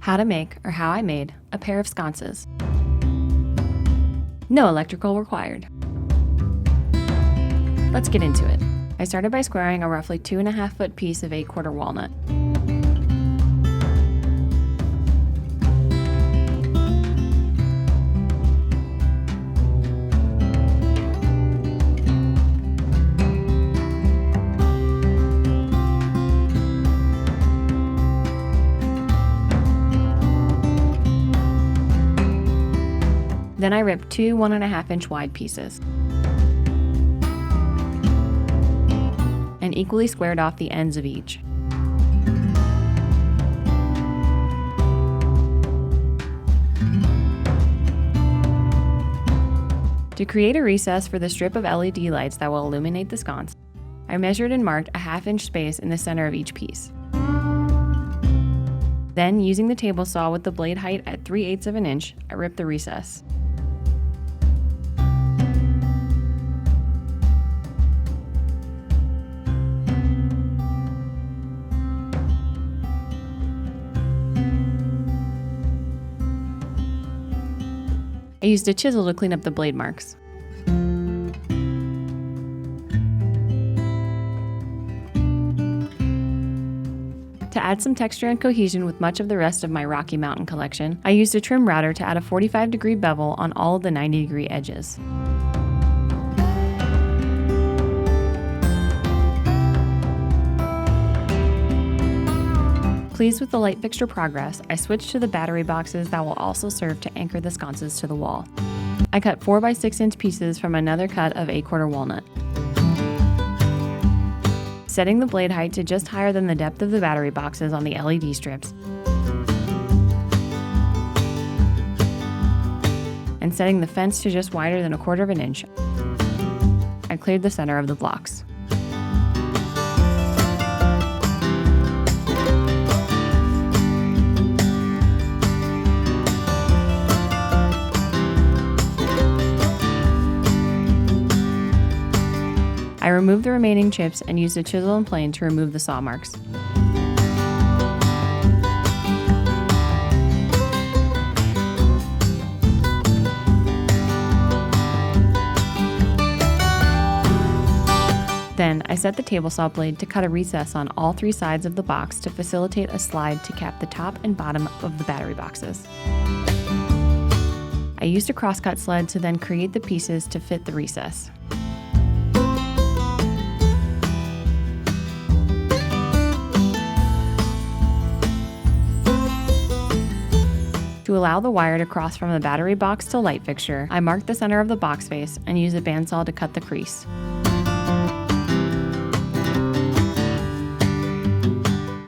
How to make, or how I made, a pair of sconces. No electrical required. Let's get into it. I started by squaring a roughly 2.5 foot piece of 8/4 walnut. Then I ripped two 1.5 inch wide pieces and equally squared off the ends of each. To create a recess for the strip of LED lights that will illuminate the sconce, I measured and marked a 1/2 inch space in the center of each piece. Then, using the table saw with the blade height at 3/8 of an inch, I ripped the recess. I used a chisel to clean up the blade marks. To add some texture and cohesion with much of the rest of my Rocky Mountain collection, I used a trim router to add a 45-degree bevel on all of the 90-degree edges. Pleased with the light fixture progress, I switched to the battery boxes that will also serve to anchor the sconces to the wall. I cut 4x6 inch pieces from another cut of 8/4 walnut. Setting the blade height to just higher than the depth of the battery boxes on the LED strips, and setting the fence to just wider than 1/4 of an inch, I cleared the center of the blocks. I removed the remaining chips and used a chisel and plane to remove the saw marks. Then, I set the table saw blade to cut a recess on all 3 sides of the box to facilitate a slide to cap the top and bottom of the battery boxes. I used a crosscut sled to then create the pieces to fit the recess. To allow the wire to cross from the battery box to light fixture, I marked the center of the box face and used a bandsaw to cut the crease.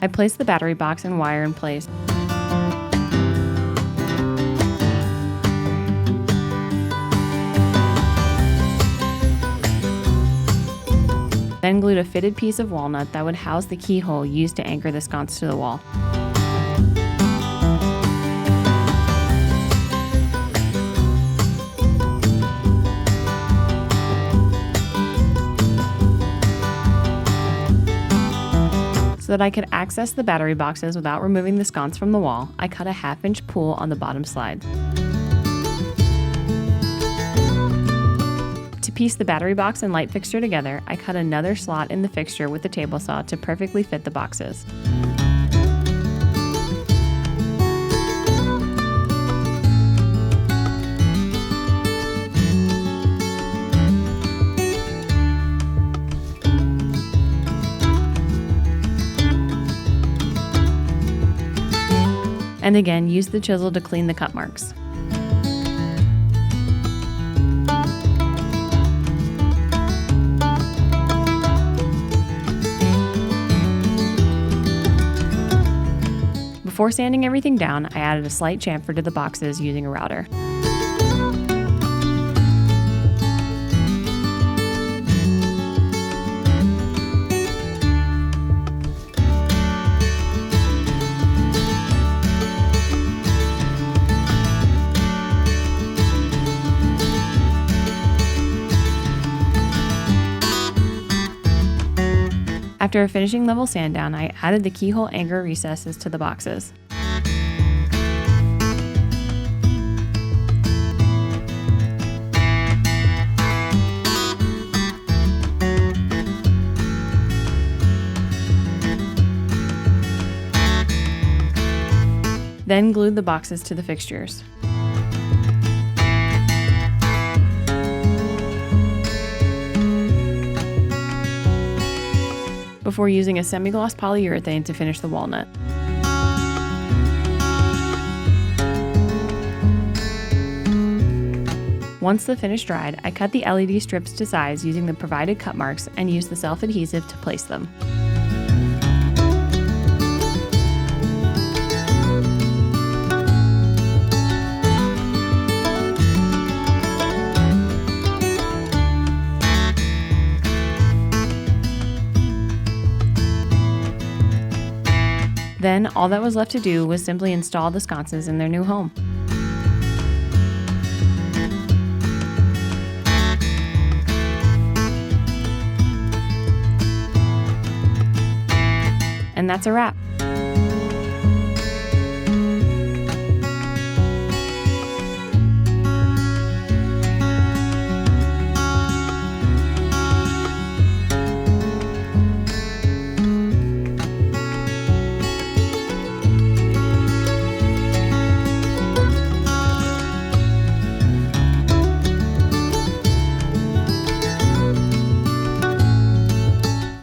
I placed the battery box and wire in place. Then glued a fitted piece of walnut that would house the keyhole used to anchor the sconce to the wall. So that I could access the battery boxes without removing the sconce from the wall, I cut a 1/2 inch pool on the bottom slide. To piece the battery box and light fixture together, I cut another slot in the fixture with the table saw to perfectly fit the boxes. And again, use the chisel to clean the cut marks. Before sanding everything down, I added a slight chamfer to the boxes using a router. After a finishing level sand down, I added the keyhole anchor recesses to the boxes. Then glued the boxes to the fixtures. Before using a semi-gloss polyurethane to finish the walnut. Once the finish dried, I cut the LED strips to size using the provided cut marks and used the self-adhesive to place them. Then, all that was left to do was simply install the sconces in their new home. And that's a wrap.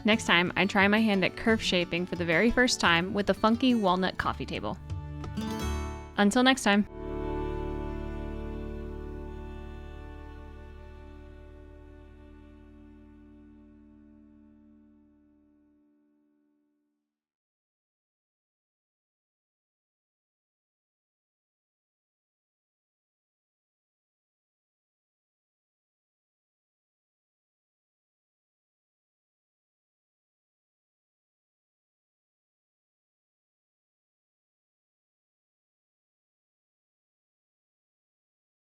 Next time, I try my hand at curve shaping for the very first time with the funky walnut coffee table. Until next time.